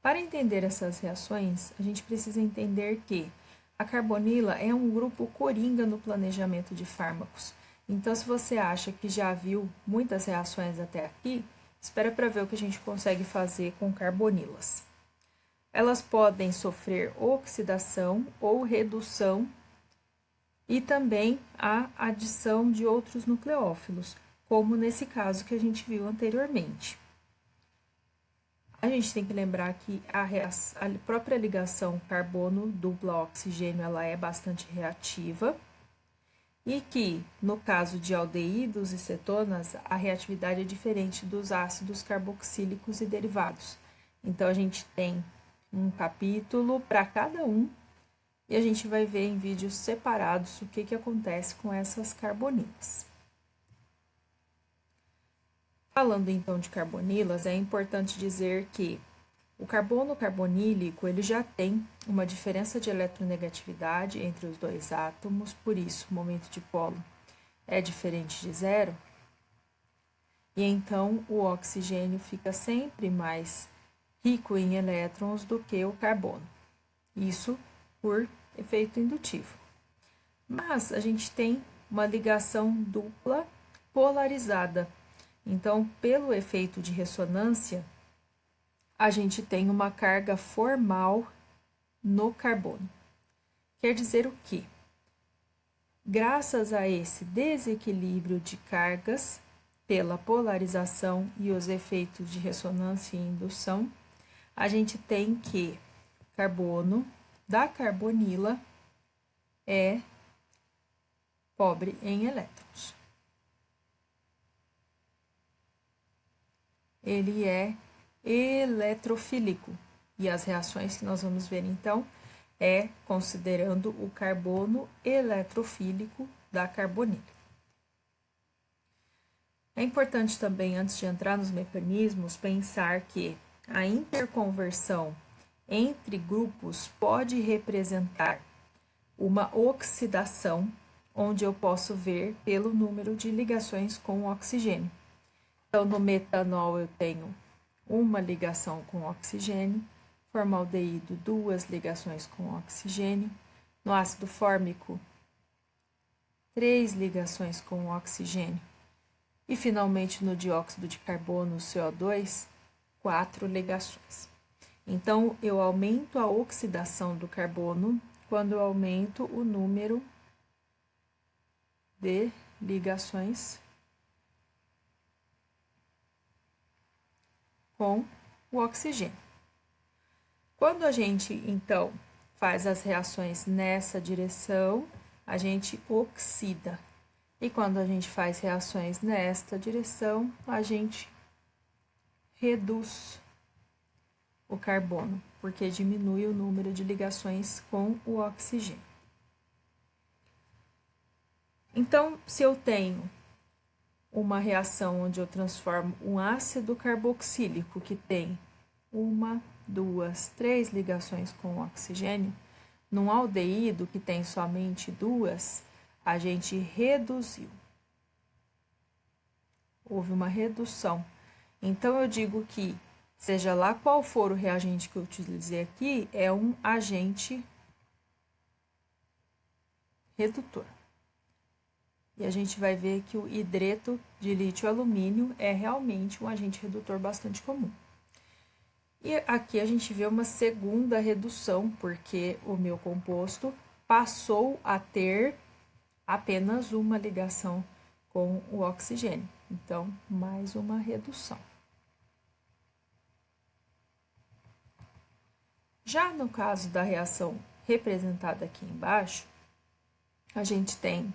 Para entender essas reações, a gente precisa entender que a carbonila é um grupo coringa no planejamento de fármacos. Então, se você acha que já viu muitas reações até aqui, espera para ver o que a gente consegue fazer com carbonilas. Elas podem sofrer oxidação ou redução e também a adição de outros nucleófilos, como nesse caso que a gente viu anteriormente. A gente tem que lembrar que a própria ligação carbono dupla oxigênio ela é bastante reativa e que, no caso de aldeídos e cetonas, a reatividade é diferente dos ácidos carboxílicos e derivados. Então, a gente tem um capítulo para cada um e a gente vai ver em vídeos separados o que acontece com essas carbonilas. Falando então de carbonilas, é importante dizer que o carbono carbonílico ele já tem uma diferença de eletronegatividade entre os dois átomos, por isso o momento de polo é diferente de zero, e então o oxigênio fica sempre mais rico em elétrons do que o carbono. Isso por efeito indutivo. Mas a gente tem uma ligação dupla polarizada. Então, pelo efeito de ressonância, a gente tem uma carga formal no carbono. Quer dizer o quê? Graças a esse desequilíbrio de cargas, pela polarização e os efeitos de ressonância e indução, a gente tem que carbono da carbonila é pobre em elétrons. Ele é eletrofílico. E as reações que nós vamos ver então é considerando o carbono eletrofílico da carbonila. É importante também, antes de entrar nos mecanismos, pensar que a interconversão entre grupos pode representar uma oxidação, onde eu posso ver pelo número de ligações com o oxigênio. Então, no metanol eu tenho uma ligação com oxigênio, formaldeído, duas ligações com oxigênio, no ácido fórmico, 3 ligações com oxigênio, e finalmente no dióxido de carbono, CO2, 4 ligações. Então, eu aumento a oxidação do carbono quando eu aumento o número de ligações com o oxigênio. Quando a gente, então, faz as reações nessa direção, a gente oxida. E quando a gente faz reações nesta direção, a gente reduz o carbono, porque diminui o número de ligações com o oxigênio. Então, se eu tenho uma reação onde eu transformo um ácido carboxílico que tem uma, duas, 3 ligações com o oxigênio, num aldeído que tem somente 2, a gente reduziu. Houve uma redução. Então, eu digo que, seja lá qual for o reagente que eu utilizei aqui, é um agente redutor. E a gente vai ver que o hidreto de lítio-alumínio é realmente um agente redutor bastante comum. E aqui a gente vê uma segunda redução, porque o meu composto passou a ter apenas uma ligação com o oxigênio. Então, mais uma redução. Já no caso da reação representada aqui embaixo, a gente tem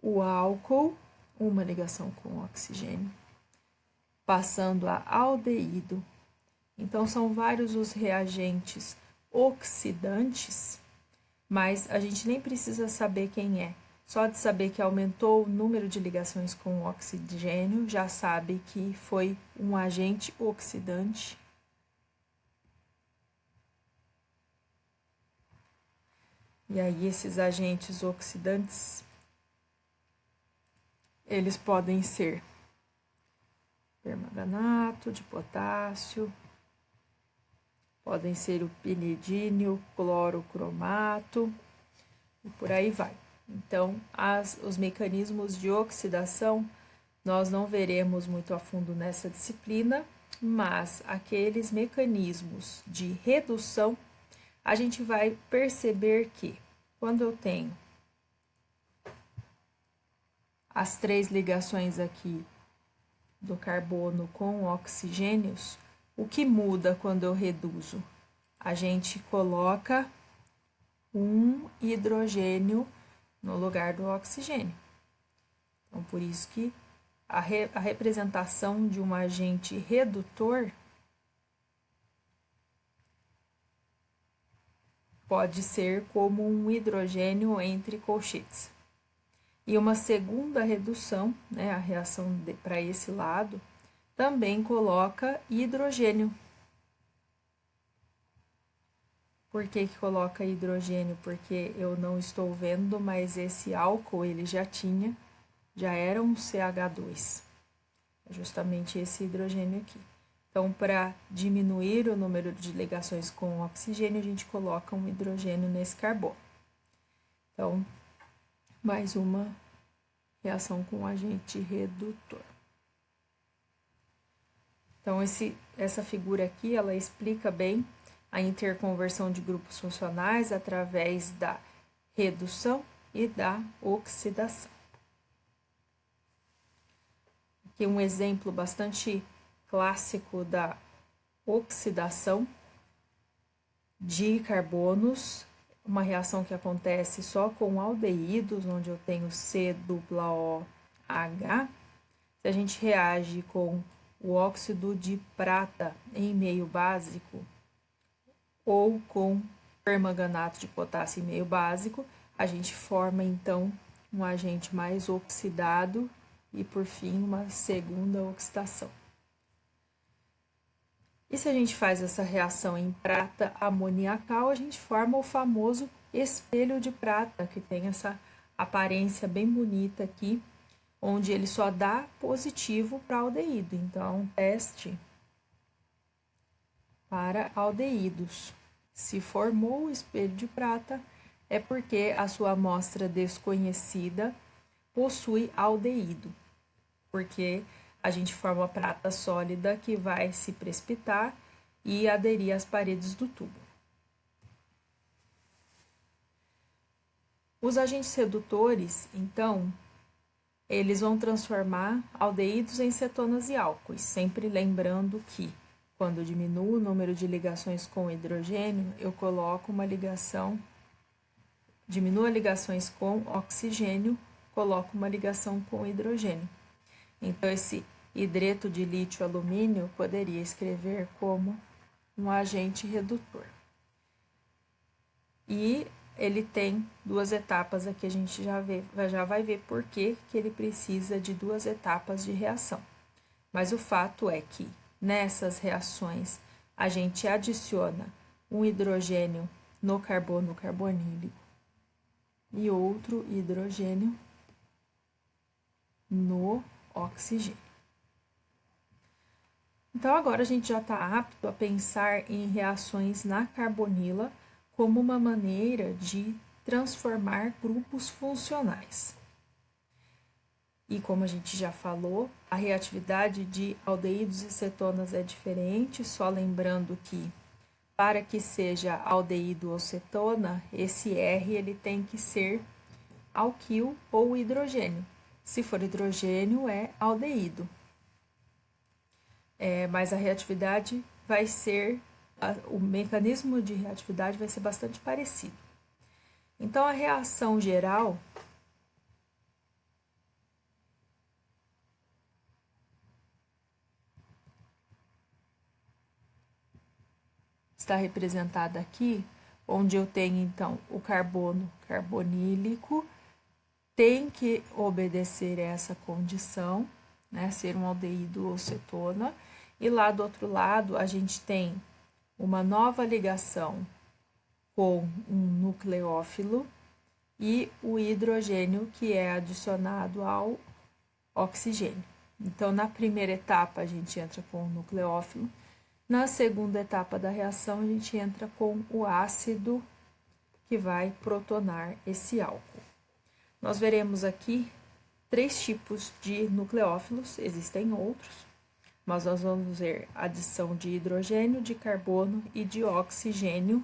o álcool, uma ligação com o oxigênio, passando a aldeído. Então, são vários os reagentes oxidantes, mas a gente nem precisa saber quem é. Só de saber que aumentou o número de ligações com o oxigênio, já sabe que foi um agente oxidante. E aí, esses agentes oxidantes, eles podem ser permanganato de potássio, podem ser o piridínio, clorocromato e por aí vai. Então, os mecanismos de oxidação nós não veremos muito a fundo nessa disciplina, mas aqueles mecanismos de redução, a gente vai perceber que quando eu tenho as 3 ligações aqui do carbono com oxigênios, o que muda quando eu reduzo? A gente coloca um hidrogênio no lugar do oxigênio. Então, por isso que a representação de um agente redutor pode ser como um hidrogênio entre colchetes. E uma segunda redução, né, a reação para esse lado, também coloca hidrogênio. Por que coloca hidrogênio? Porque eu não estou vendo, mas esse álcool ele já era um CH2. É justamente esse hidrogênio aqui. Então, para diminuir o número de ligações com oxigênio, a gente coloca um hidrogênio nesse carbono. Então, mais uma reação com agente redutor. Então, essa figura aqui, ela explica bem a interconversão de grupos funcionais através da redução e da oxidação. Aqui um exemplo bastante clássico da oxidação de carbonos, uma reação que acontece só com aldeídos, onde eu tenho COOH. Se a gente reage com o óxido de prata em meio básico ou com permanganato de potássio em meio básico, a gente forma então um agente mais oxidado e por fim uma segunda oxidação. E se a gente faz essa reação em prata amoniacal, a gente forma o famoso espelho de prata, que tem essa aparência bem bonita aqui, onde ele só dá positivo para aldeído. Então, teste para aldeídos. Se formou o espelho de prata, é porque a sua amostra desconhecida possui aldeído, porque a gente forma prata sólida que vai se precipitar e aderir às paredes do tubo. Os agentes redutores, então, eles vão transformar aldeídos em cetonas e álcoois, sempre lembrando que quando eu diminuo o número de ligações com hidrogênio, eu coloco uma ligação, diminuo as ligações com oxigênio, coloco uma ligação com hidrogênio. Então, esse hidreto de lítio-alumínio poderia escrever como um agente redutor. E ele tem 2 etapas aqui, a gente já vai ver por que ele precisa de 2 etapas de reação. Mas o fato é que nessas reações a gente adiciona um hidrogênio no carbono carbonílico e outro hidrogênio no oxigênio. Então, agora a gente já está apto a pensar em reações na carbonila como uma maneira de transformar grupos funcionais. E como a gente já falou, a reatividade de aldeídos e cetonas é diferente, só lembrando que para que seja aldeído ou cetona, esse R ele tem que ser alquil ou hidrogênio. Se for hidrogênio, é aldeído. Mas a reatividade vai ser, o mecanismo de reatividade vai ser bastante parecido. Então, a reação geral está representada aqui, onde eu tenho, então, o carbono carbonílico, tem que obedecer essa condição, né, ser um aldeído ou cetona, e lá do outro lado a gente tem uma nova ligação com um nucleófilo e o hidrogênio que é adicionado ao oxigênio. Então, na primeira etapa, a gente entra com o nucleófilo Na segunda etapa da reação, a gente entra com o ácido que vai protonar esse álcool. Nós veremos aqui 3 tipos de nucleófilos, existem outros, mas nós vamos ver adição de hidrogênio, de carbono e de oxigênio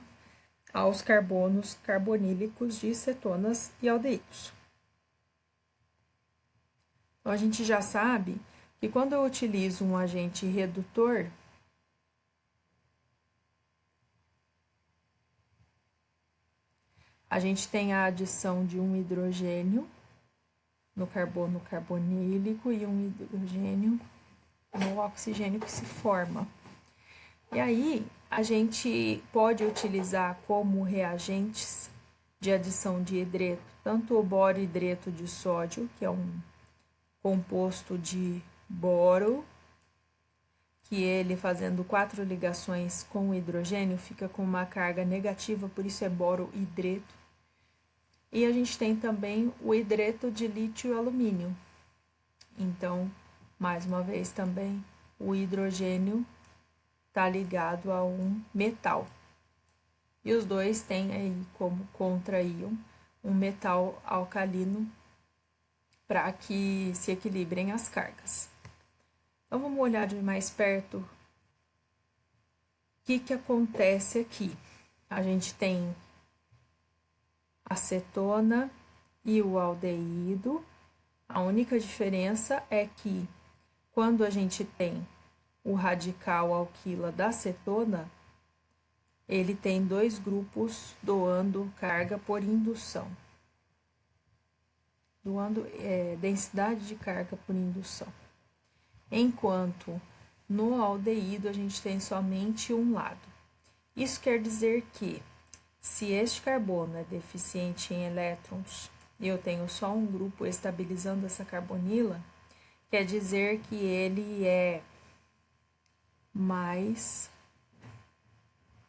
aos carbonos carbonílicos de cetonas e aldeídos. Então, a gente já sabe que quando eu utilizo um agente redutor, a gente tem a adição de um hidrogênio no carbono carbonílico e um hidrogênio no oxigênio que se forma. E aí, a gente pode utilizar como reagentes de adição de hidreto, tanto o borohidreto de sódio, que é um composto de boro, que ele fazendo 4 ligações com o hidrogênio fica com uma carga negativa, por isso é borohidreto. E a gente tem também o hidreto de lítio e alumínio. Então, mais uma vez também, o hidrogênio está ligado a um metal. E os dois têm aí como contra-íon um metal alcalino para que se equilibrem as cargas. Então, vamos olhar de mais perto o que acontece aqui. A gente tem a cetona e o aldeído. A única diferença é que quando a gente tem o radical alquila da cetona, ele tem 2 grupos doando carga por indução. Doando densidade de carga por indução. Enquanto no aldeído a gente tem somente um lado. Isso quer dizer que se este carbono é deficiente em elétrons e eu tenho só um grupo estabilizando essa carbonila, quer dizer que ele é mais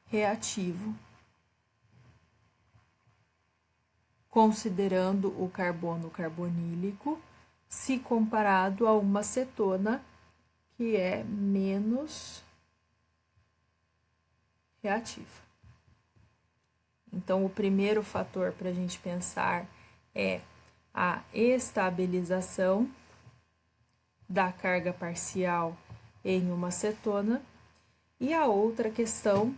reativo, considerando o carbono carbonílico, se comparado a uma cetona, que é menos reativa. Então, o primeiro fator para a gente pensar é a estabilização da carga parcial em uma cetona, e a outra questão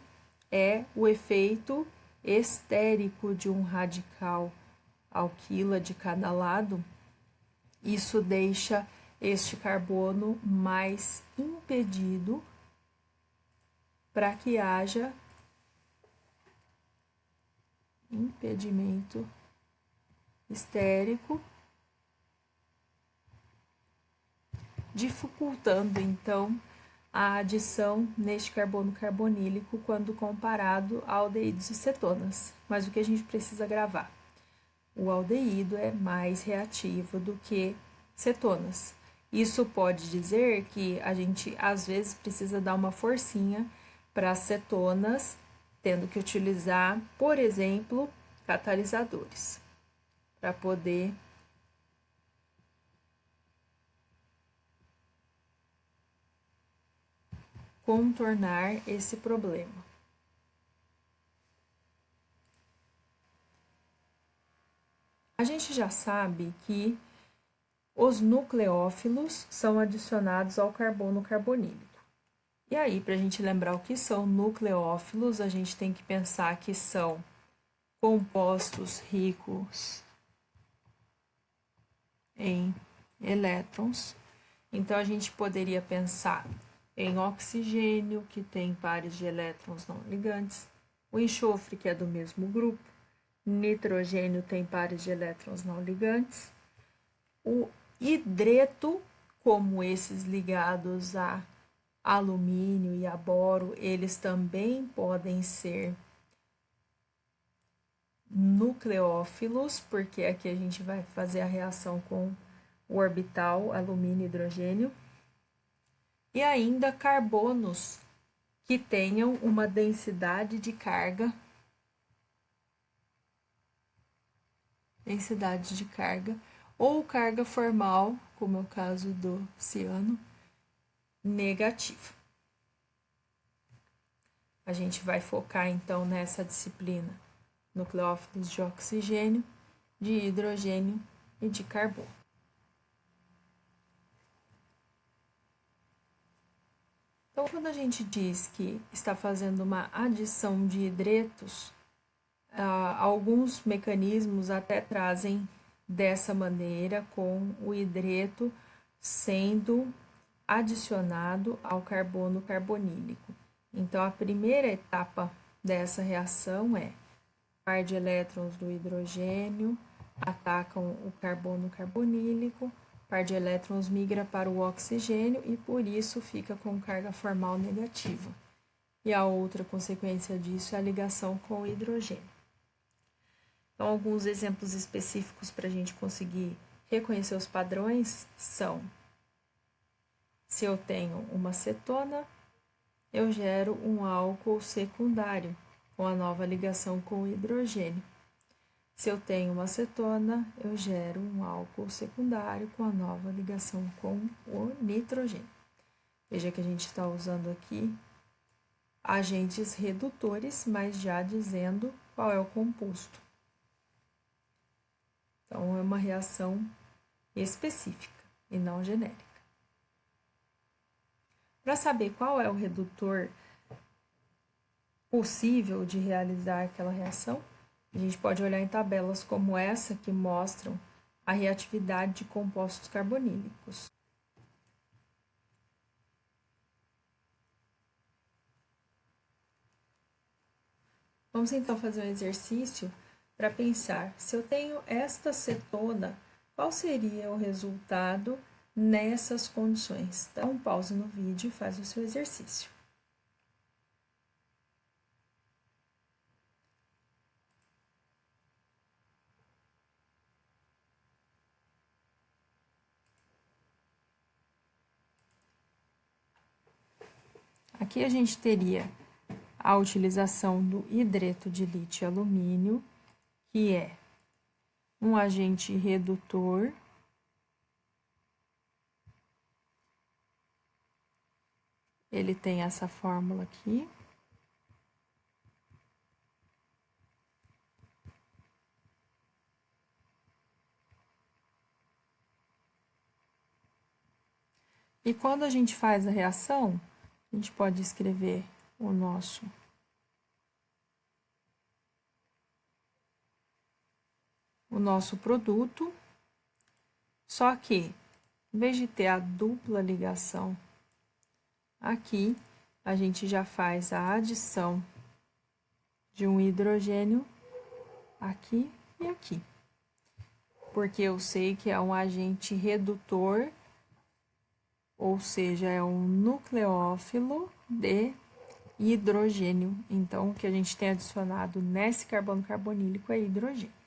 é o efeito estérico de um radical alquila de cada lado. Isso deixa este carbono mais impedido para que haja impedimento estérico, dificultando então a adição neste carbono carbonílico quando comparado a aldeídos e cetonas. Mas o que a gente precisa gravar? O aldeído é mais reativo do que cetonas. Isso pode dizer que a gente às vezes precisa dar uma forcinha para as cetonas, tendo que utilizar, por exemplo, catalisadores, para poder contornar esse problema. A gente já sabe que os nucleófilos são adicionados ao carbono carbonílico. E aí, para a gente lembrar o que são nucleófilos, a gente tem que pensar que são compostos ricos em elétrons. Então, a gente poderia pensar em oxigênio, que tem pares de elétrons não ligantes, o enxofre, que é do mesmo grupo, nitrogênio tem pares de elétrons não ligantes, o hidreto, como esses ligados a alumínio e a boro, eles também podem ser nucleófilos, porque aqui a gente vai fazer a reação com o orbital alumínio e hidrogênio, e ainda carbonos que tenham uma densidade de carga ou carga formal, como é o caso do ciano, negativa. A gente vai focar então nessa disciplina nucleófilos de oxigênio, de hidrogênio e de carbono. Então, quando a gente diz que está fazendo uma adição de hidretos, alguns mecanismos até trazem dessa maneira, com o hidreto sendo adicionado ao carbono carbonílico. Então, a primeira etapa dessa reação é par de elétrons do hidrogênio atacam o carbono carbonílico, par de elétrons migra para o oxigênio e por isso fica com carga formal negativa. E a outra consequência disso é a ligação com o hidrogênio. Então, alguns exemplos específicos para a gente conseguir reconhecer os padrões são: se eu tenho uma cetona, eu gero um álcool secundário com a nova ligação com o hidrogênio. Se eu tenho uma cetona, eu gero um álcool secundário com a nova ligação com o nitrogênio. Veja que a gente está usando aqui agentes redutores, mas já dizendo qual é o composto. Então, é uma reação específica e não genérica. Para saber qual é o redutor possível de realizar aquela reação, a gente pode olhar em tabelas como essa que mostram a reatividade de compostos carbonílicos. Vamos então fazer um exercício para pensar: se eu tenho esta cetona, qual seria o resultado nessas condições? Então, pause no vídeo e faz o seu exercício. Aqui a gente teria a utilização do hidreto de lítio e alumínio, que é um agente redutor ele tem essa fórmula aqui. E quando a gente faz a reação, a gente pode escrever o nosso produto, só que, em vez de ter a dupla ligação aqui, a gente já faz a adição de um hidrogênio aqui e aqui. Porque eu sei que é um agente redutor, ou seja, é um nucleófilo de hidrogênio. Então, o que a gente tem adicionado nesse carbono carbonílico é hidrogênio.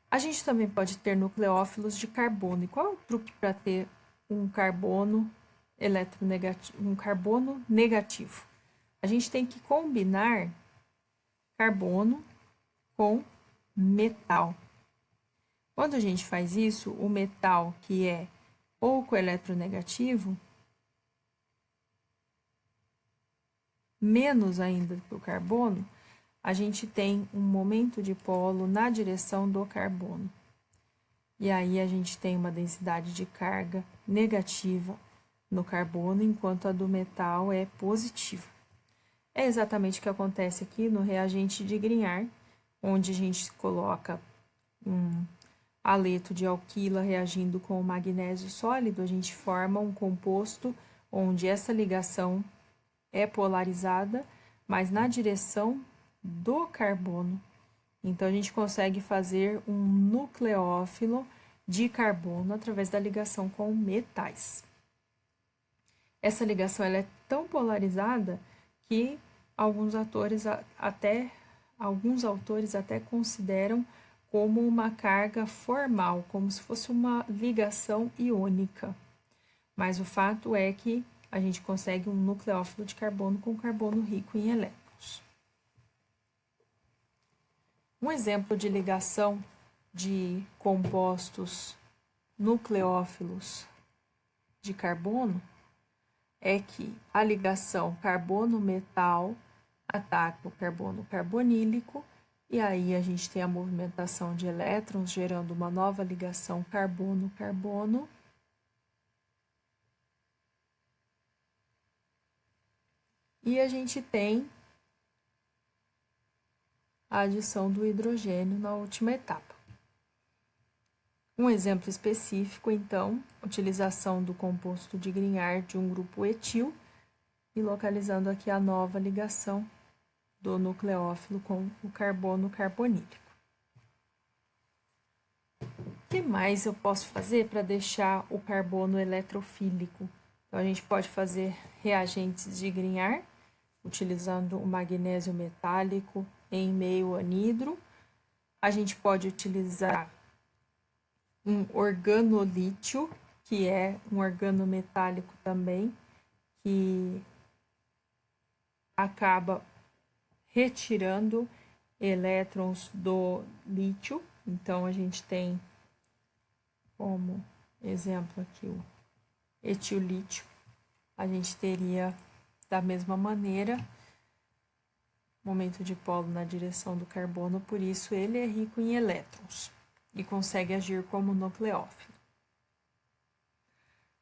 A gente também pode ter nucleófilos de carbono. E qual é o truque para ter um carbono eletronegativo, um carbono negativo? A gente tem que combinar carbono com metal. Quando a gente faz isso, o metal, que é pouco eletronegativo, menos ainda que o carbono, a gente tem um momento de polo na direção do carbono. E aí a gente tem uma densidade de carga negativa no carbono, enquanto a do metal é positiva. É exatamente o que acontece aqui no reagente de Grignard, onde a gente coloca um haleto de alquila reagindo com o magnésio sólido, a gente forma um composto onde essa ligação é polarizada, mas na direção do carbono. Então, a gente consegue fazer um nucleófilo de carbono através da ligação com metais. Essa ligação ela é tão polarizada que alguns autores até consideram como uma carga formal, como se fosse uma ligação iônica. Mas o fato é que a gente consegue um nucleófilo de carbono com carbono rico em elétrons. Um exemplo de ligação de compostos nucleófilos de carbono é que a ligação carbono-metal ataca o carbono carbonílico, e aí a gente tem a movimentação de elétrons gerando uma nova ligação carbono-carbono. E a gente tem a adição do hidrogênio na última etapa. Um exemplo específico, então, utilização do composto de Grignard de um grupo etil e localizando aqui a nova ligação do nucleófilo com o carbono carbonílico. O que mais eu posso fazer para deixar o carbono eletrofílico? Então, a gente pode fazer reagentes de Grignard, utilizando o magnésio metálico em meio anidro. A gente pode utilizar um organolítio, que é um organometálico também, que acaba retirando elétrons do lítio. Então, a gente tem como exemplo aqui o etilítio. A gente teria da mesma maneira momento dipolo na direção do carbono, por isso ele é rico em elétrons e consegue agir como nucleófilo.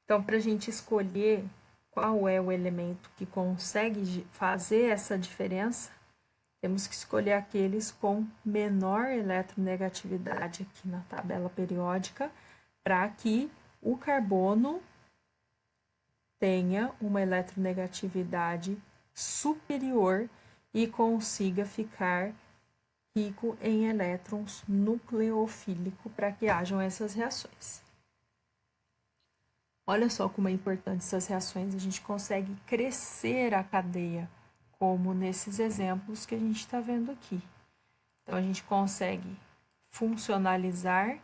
Então, para a gente escolher qual é o elemento que consegue fazer essa diferença, temos que escolher aqueles com menor eletronegatividade aqui na tabela periódica, para que o carbono tenha uma eletronegatividade superior e consiga ficar rico em elétrons nucleofílico para que hajam essas reações. Olha só como é importante essas reações, a gente consegue crescer a cadeia, como nesses exemplos que a gente está vendo aqui. Então, a gente consegue funcionalizar,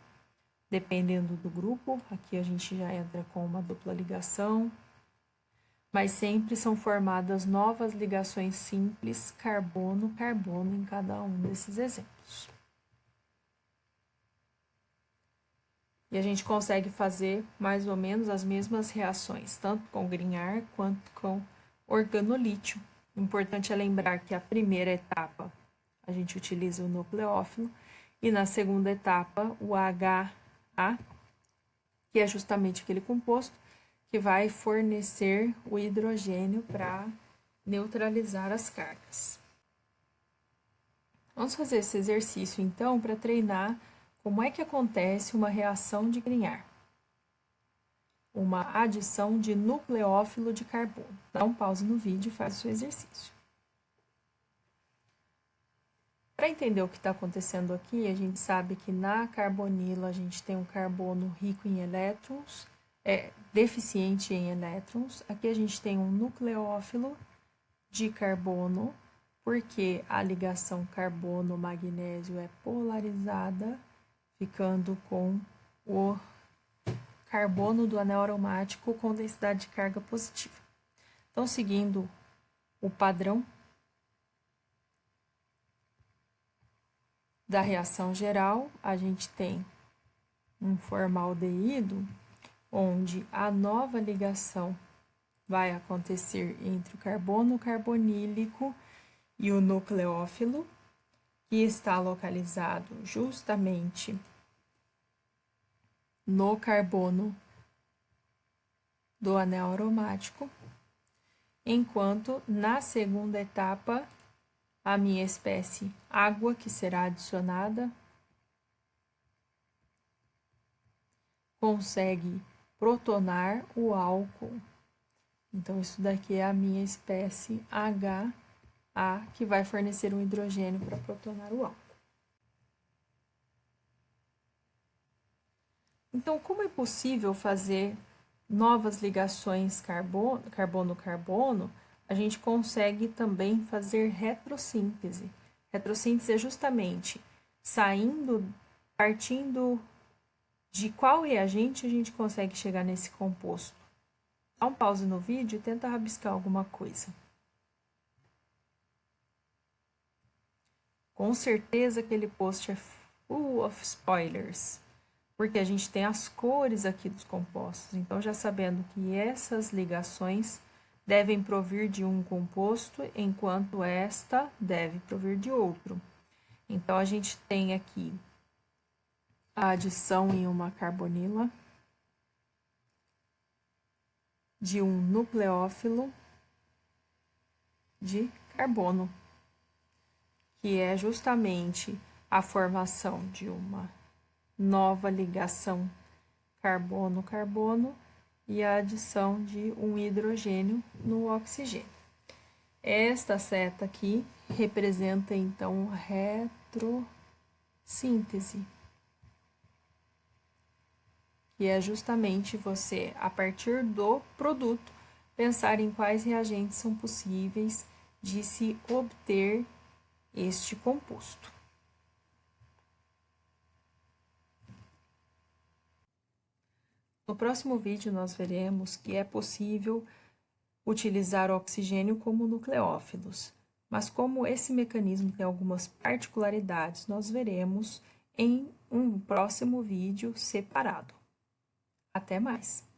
dependendo do grupo, aqui a gente já entra com uma dupla ligação, mas sempre são formadas novas ligações simples carbono-carbono em cada um desses exemplos. E a gente consegue fazer mais ou menos as mesmas reações, tanto com Grignard quanto com organolítio. O importante é lembrar que a primeira etapa a gente utiliza o nucleófilo e na segunda etapa o HA, que é justamente aquele composto que vai fornecer o hidrogênio para neutralizar as cargas. Vamos fazer esse exercício então para treinar como é que acontece uma reação de Grignard. Uma adição de nucleófilo de carbono. Dá um pause no vídeo e faz o seu exercício. Para entender o que está acontecendo aqui, a gente sabe que na carbonila a gente tem um carbono rico em elétrons, deficiente em elétrons. Aqui a gente tem um nucleófilo de carbono, porque a ligação carbono-magnésio é polarizada, ficando com o carbono do anel aromático com densidade de carga positiva. Então, seguindo o padrão da reação geral, a gente tem um formaldeído, onde a nova ligação vai acontecer entre o carbono carbonílico e o nucleófilo, que está localizado justamente no carbono do anel aromático, enquanto na segunda etapa a minha espécie água, que será adicionada, consegue protonar o álcool. Então, isso daqui é a minha espécie HA, que vai fornecer um hidrogênio para protonar o álcool. Então, como é possível fazer novas ligações carbono-carbono? A gente consegue também fazer retrossíntese. Retrossíntese é justamente partindo de qual reagente a gente consegue chegar nesse composto. Dá um pause no vídeo e tenta rabiscar alguma coisa. Com certeza aquele post é full of spoilers. porque a gente tem as cores aqui dos compostos. Então, já sabendo que essas ligações devem provir de um composto, enquanto esta deve provir de outro. Então, a gente tem aqui a adição em uma carbonila de um nucleófilo de carbono, que é justamente a formação de uma nova ligação carbono-carbono e a adição de um hidrogênio no oxigênio. Esta seta aqui representa então retrossíntese, que é justamente você, a partir do produto, pensar em quais reagentes são possíveis de se obter este composto. No próximo vídeo, nós veremos que é possível utilizar o oxigênio como nucleófilos, mas como esse mecanismo tem algumas particularidades, nós veremos em um próximo vídeo separado. Até mais!